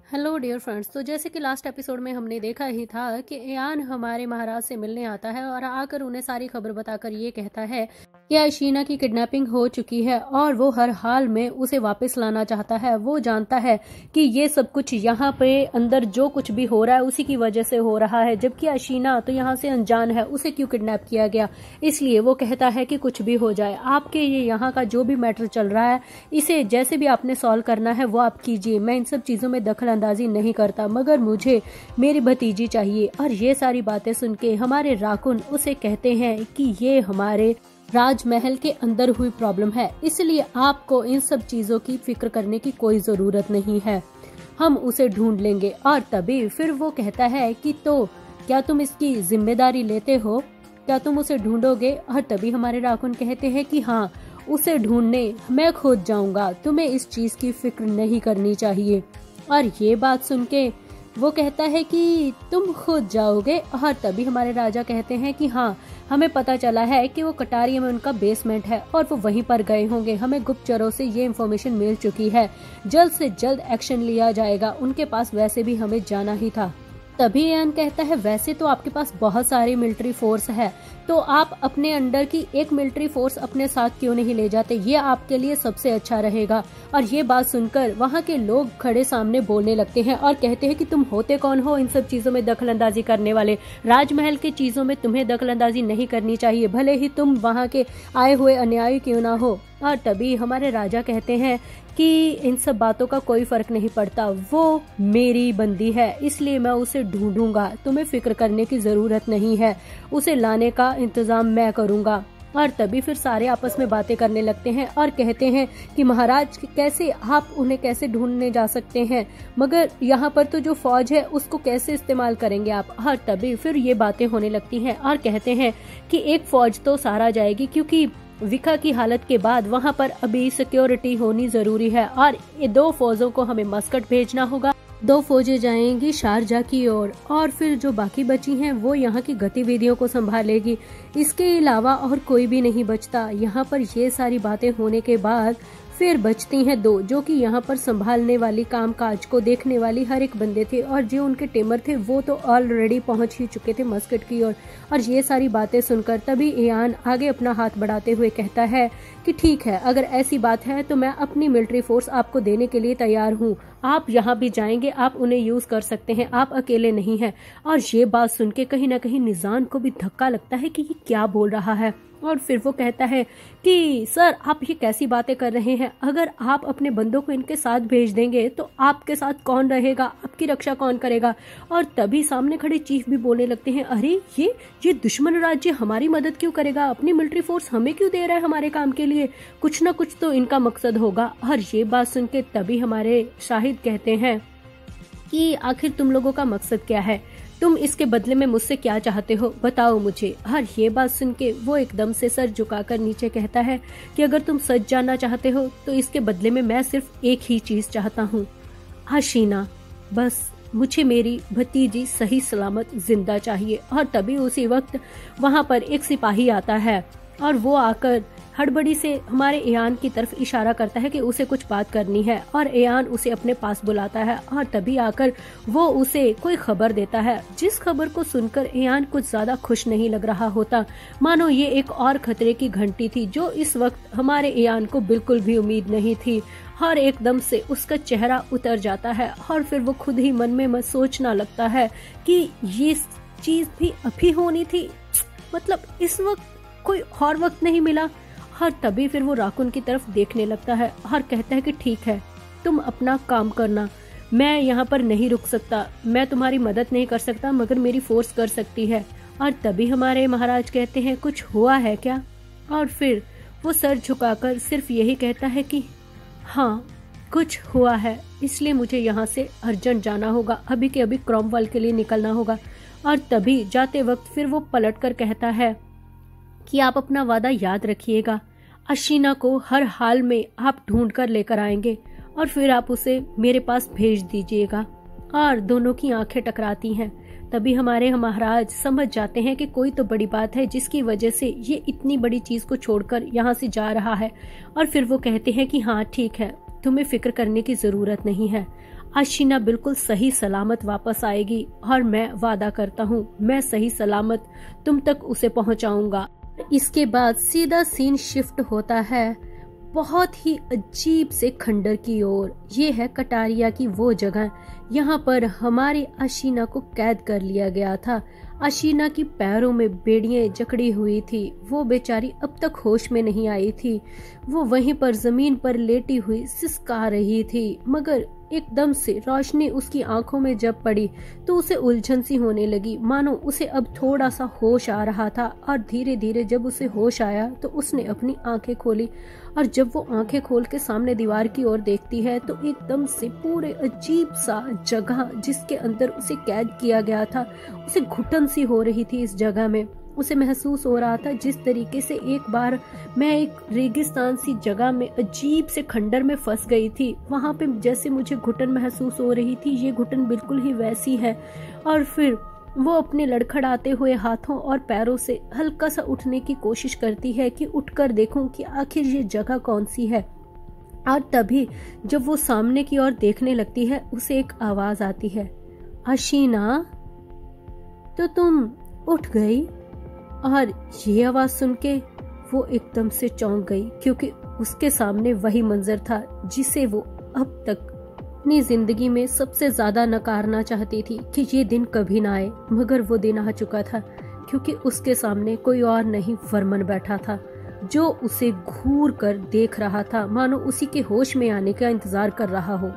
Hello dear friends. तो जैसे कि लास्ट एपिसोड में हमने देखा ही था कि एयान हमारे महाराज से मिलने आता है और आकर उन्हें सारी खबर बताकर ये कहता है कि आशीना की किडनैपिंग हो चुकी है और वो हर हाल में उसे वापस लाना चाहता है। वो जानता है कि ये सब कुछ यहाँ पे अंदर जो कुछ भी हो रहा है उसी की वजह से हो रहा है, जबकि आशीना तो यहाँ से अनजान है, उसे क्यों किडनैप किया गया। इसलिए वो कहता है कि कुछ भी हो जाए, आपके ये यहाँ का जो भी मैटर चल रहा है इसे जैसे भी आपने सॉल्व करना है वो आप कीजिए। मैं इन सब चीजों में दखल अंदाजी नहीं करता, मगर मुझे मेरी भतीजी चाहिए। और ये सारी बातें सुन के हमारे राकुन उसे कहते हैं कि ये हमारे राजमहल के अंदर हुई प्रॉब्लम है, इसलिए आपको इन सब चीजों की फिक्र करने की कोई जरूरत नहीं है, हम उसे ढूंढ लेंगे। और तभी फिर वो कहता है कि तो क्या तुम इसकी जिम्मेदारी लेते हो, क्या तुम उसे ढूंढोगे। और तभी हमारे राकुन कहते हैं कि हाँ, उसे ढूंढने मैं खुद जाऊंगा, तुम्हें इस चीज की फिक्र नहीं करनी चाहिए। और ये बात सुन के वो कहता है कि तुम खुद जाओगे। और तभी हमारे राजा कहते हैं कि हाँ, हमें पता चला है कि वो कटारिया में उनका बेसमेंट है और वो वहीं पर गए होंगे, हमें गुप्तचरों से ये इन्फॉर्मेशन मिल चुकी है, जल्द से जल्द एक्शन लिया जाएगा, उनके पास वैसे भी हमें जाना ही था। तभी एयान कहता है वैसे तो आपके पास बहुत सारी मिलिट्री फोर्स है, तो आप अपने अंडर की एक मिलिट्री फोर्स अपने साथ क्यों नहीं ले जाते, ये आपके लिए सबसे अच्छा रहेगा। और ये बात सुनकर वहाँ के लोग खड़े सामने बोलने लगते हैं और कहते हैं कि तुम होते कौन हो इन सब चीजों में दखल अंदाजी करने वाले, राजमहल के चीजों में तुम्हें दखल अंदाजी नहीं करनी चाहिए, भले ही तुम वहाँ के आए हुए अन्यायी क्यों ना हो। और तभी हमारे राजा कहते हैं कि इन सब बातों का कोई फर्क नहीं पड़ता, वो मेरी बंदी है, इसलिए मैं उसे ढूंढूंगा, तुम्हें फिक्र करने की जरूरत नहीं है, उसे लाने का इंतजाम मैं करूंगा। और तभी फिर सारे आपस में बातें करने लगते हैं और कहते हैं कि महाराज कैसे आप उन्हें कैसे ढूंढने जा सकते हैं, मगर यहाँ पर तो जो फौज है उसको कैसे इस्तेमाल करेंगे आप। और तभी फिर ये बातें होने लगती हैं और कहते हैं कि एक फौज तो सारा जाएगी, क्योंकि विका की हालत के बाद वहाँ पर अभी सिक्योरिटी होनी जरूरी है और ये 2 फौजों को हमें मस्कट भेजना होगा, 2 फौजें जाएंगी शारजा की ओर और फिर जो बाकी बची हैं वो यहाँ की गतिविधियों को संभालेगी। इसके अलावा और कोई भी नहीं बचता। यहाँ पर ये सारी बातें होने के बाद फिर बचती हैं 2, जो कि यहाँ पर संभालने वाली, कामकाज को देखने वाली हर एक बंदे थे, और जो उनके टेमर थे वो तो ऑलरेडी पहुंच ही चुके थे मस्कट की ओर। और ये सारी बातें सुनकर तभी एयान आगे अपना हाथ बढ़ाते हुए कहता है कि ठीक है, अगर ऐसी बात है तो मैं अपनी मिलिट्री फोर्स आपको देने के लिए तैयार हूँ, आप यहाँ भी जाएंगे, आप उन्हें यूज कर सकते हैं, आप अकेले नहीं हैं। और ये बात सुन के कहीं ना कहीं निजान को भी धक्का लगता है कि ये क्या बोल रहा है। और फिर वो कहता है कि सर, आप ये कैसी बातें कर रहे हैं, अगर आप अपने बंदों को इनके साथ भेज देंगे तो आपके साथ कौन रहेगा, आपकी रक्षा कौन करेगा। और तभी सामने खड़े चीफ भी बोलने लगते हैं, अरे ये दुश्मन राज्य हमारी मदद क्यों करेगा, अपनी मिलिट्री फोर्स हमें क्यों दे रहा है हमारे काम के लिए, कुछ ना कुछ तो इनका मकसद होगा। और ये बात सुन के तभी हमारे शाहिद कहते हैं कि आखिर तुम लोगों का मकसद क्या है, तुम इसके बदले में मुझसे क्या चाहते हो, बताओ मुझे। और ये बात सुन के वो एकदम से सर झुकाकर नीचे कहता है कि अगर तुम सच जानना चाहते हो तो इसके बदले में मैं सिर्फ एक ही चीज चाहता हूँ, आशीना, बस मुझे मेरी भतीजी सही सलामत जिंदा चाहिए। और तभी उसी वक्त वहाँ पर एक सिपाही आता है और वो आकर हड़बड़ी से हमारे एयान की तरफ इशारा करता है कि उसे कुछ बात करनी है, और एयान उसे अपने पास बुलाता है। और तभी आकर वो उसे कोई खबर देता है, जिस खबर को सुनकर एयान कुछ ज्यादा खुश नहीं लग रहा होता, मानो ये एक और खतरे की घंटी थी जो इस वक्त हमारे एयान को बिल्कुल भी उम्मीद नहीं थी। और एकदम से उसका चेहरा उतर जाता है और फिर वो खुद ही मन में सोचना लगता है कि ये चीज भी अभी होनी थी, मतलब इस वक्त कोई और वक्त नहीं मिला। और तभी फिर वो राकुन की तरफ देखने लगता है और कहता है कि ठीक है, तुम अपना काम करना, मैं यहाँ पर नहीं रुक सकता, मैं तुम्हारी मदद नहीं कर सकता, मगर मेरी फोर्स कर सकती है। और तभी हमारे महाराज कहते हैं कुछ हुआ है क्या। और फिर वो सर झुकाकर सिर्फ यही कहता है कि हाँ, कुछ हुआ है, इसलिए मुझे यहाँ से अर्जेंट जाना होगा, अभी के अभी क्रॉमवेल के लिए निकलना होगा। और तभी जाते वक्त फिर वो पलट कर कहता है कि आप अपना वादा याद रखिएगा, आशीना को हर हाल में आप ढूंढ कर लेकर आएंगे और फिर आप उसे मेरे पास भेज दीजिएगा। और दोनों की आंखें टकराती हैं। तभी हमारे महाराज समझ जाते हैं कि कोई तो बड़ी बात है जिसकी वजह से ये इतनी बड़ी चीज को छोड़कर यहाँ से जा रहा है। और फिर वो कहते हैं कि हाँ ठीक है, तुम्हें फिक्र करने की जरूरत नहीं है, आशीना बिल्कुल सही सलामत वापस आएगी और मैं वादा करता हूँ मैं सही सलामत तुम तक उसे पहुँचाऊंगा। इसके बाद सीधा सीन शिफ्ट होता है बहुत ही अजीब से खंडर की ओर। ये है कटारिया की वो जगह, यहाँ पर हमारी आशीना को कैद कर लिया गया था। आशीना की पैरों में बेड़ियां जकड़ी हुई थी, वो बेचारी अब तक होश में नहीं आई थी। वो वहीं पर जमीन पर लेटी हुई सिसका रही थी, मगर एकदम से रोशनी उसकी आंखों में जब पड़ी तो उसे उलझन सी होने लगी, मानो उसे अब थोड़ा सा होश आ रहा था। और धीरे धीरे जब उसे होश आया तो उसने अपनी आंखें खोली, और जब वो आंखें खोल के सामने दीवार की ओर देखती है तो एकदम से पूरे अजीब सा जगह जिसके अंदर उसे कैद किया गया था, उसे घुटन सी हो रही थी। इस जगह में उसे महसूस हो रहा था जिस तरीके से एक बार मैं एक रेगिस्तान सी जगह में अजीब से खंडर में फंस गई थी, वहां पे जैसे मुझे घुटन महसूस हो रही थी, ये घुटन बिल्कुल ही वैसी है। और फिर वो अपने लड़खड़ाते हुए हाथों और पैरों से हल्का सा उठने की कोशिश करती है कि उठकर देखूं कि आखिर ये जगह कौन सी है। और तभी जब वो सामने की ओर देखने लगती है उसे एक आवाज आती है, आशीना तो तुम उठ गई। और ये आवाज सुन के वो एकदम से चौंक गई, क्योंकि उसके सामने वही मंजर था जिसे वो अब तक अपनी जिंदगी में सबसे ज्यादा नकारना चाहती थी कि ये दिन कभी ना आए। मगर वो दिन आ चुका था, क्योंकि उसके सामने कोई और नहीं वर्मन बैठा था, जो उसे घूर कर देख रहा था, मानो उसी के होश में आने का इंतजार कर रहा हो।